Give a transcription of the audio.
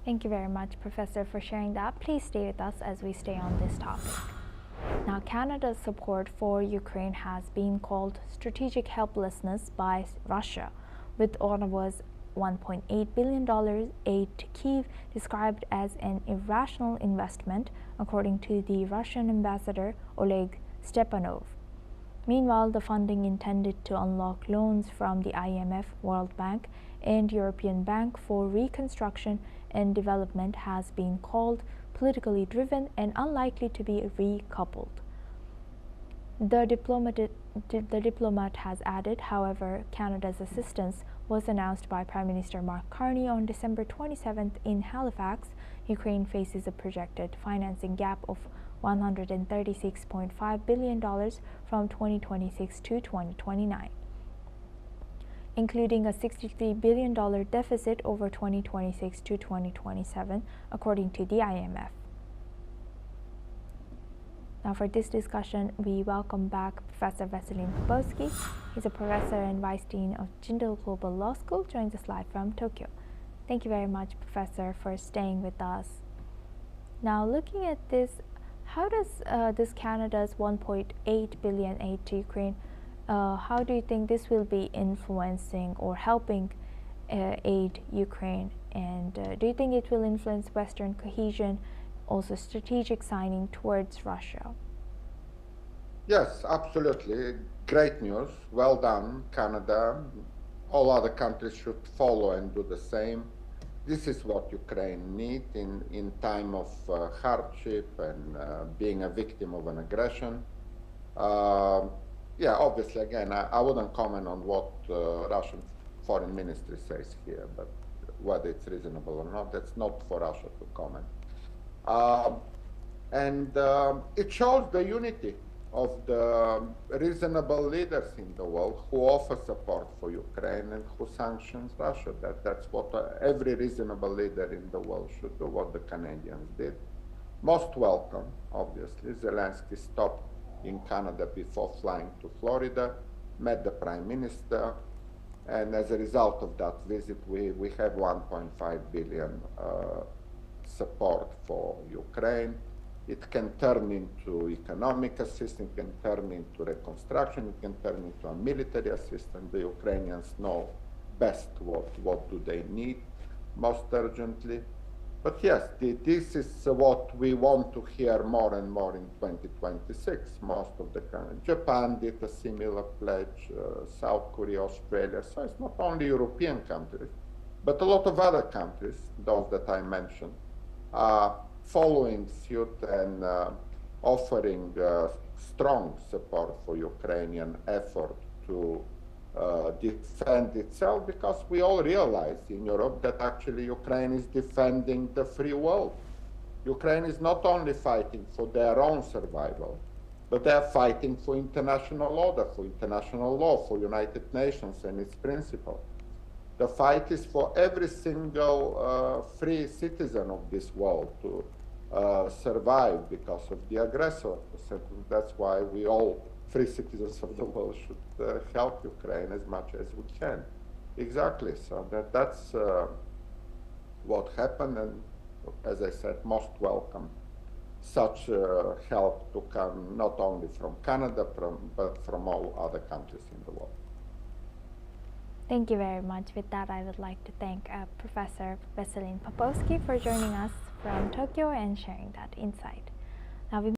Thank you very much, Professor, for sharing that. Please stay with us as we stay on this topic. Now, Canada's support for Ukraine has been called strategic helplessness by Russia, with Ottawa's $1.8 billion aid to Kyiv described as an irrational investment, according to the Russian ambassador Oleg Stepanov. Meanwhile, the funding intended to unlock loans from the IMF, World Bank, and European Bank for Reconstruction and Development has been called politically driven and unlikely to be recoupled. The diplomat has added, however, Canada's assistance was announced by Prime Minister Mark Carney on December 27th in Halifax. Ukraine faces a projected financing gap of $136.5 billion from 2026 to 2029, including a $63 billion deficit over 2026 to 2027, according to the IMF. Now, for this discussion, we welcome back Professor Vasilin Popovsky. He's a professor and vice dean of Jindal Global Law School, joins us live from Tokyo. Thank you very much, Professor, for staying with us. Now, looking at this, how does this Canada's $1.8 billion aid to Ukraine, how do you think this will be influencing or helping aid Ukraine? And do you think it will influence Western cohesion, also strategic signing towards Russia? Yes, absolutely. Great news. Well done, Canada. All other countries should follow and do the same. This is what Ukraine needs in time of hardship and being a victim of an aggression. Yeah, obviously, again, I wouldn't comment on what Russian foreign ministry says here, but whether it's reasonable or not, that's not for Russia to comment. It shows the unity of the reasonable leaders in the world who offer support for Ukraine and who sanctions Russia. That's what every reasonable leader in the world should do, what the Canadians did. Most welcome, obviously. Zelensky stopped in Canada before flying to Florida, met the Prime Minister, and as a result of that visit, we have 1.5 billion support for Ukraine. It can turn into economic assistance, it can turn into reconstruction, it can turn into a military assistance. The Ukrainians know best what do they need most urgently. But yes, this is what we want to hear more and more in 2026. Most of the countries, Japan did a similar pledge, South Korea, Australia. So it's not only European countries, but a lot of other countries, those that I mentioned, following suit and offering strong support for Ukrainian effort to defend itself, because we all realize in Europe that actually Ukraine is defending the free world. Ukraine is not only fighting for their own survival, but they are fighting for international order, for international law, for United Nations and its principles. The fight is for every single free citizen of this world to survive because of the aggressor. So that's why we all, free citizens of the world, should help Ukraine as much as we can. Exactly. So that's what happened, and as I said, most welcome such help to come not only from Canada, but from all other countries in the world. Thank you very much. With that, I would like to thank Professor Vasilin Popovsky for joining us from Tokyo and sharing that insight.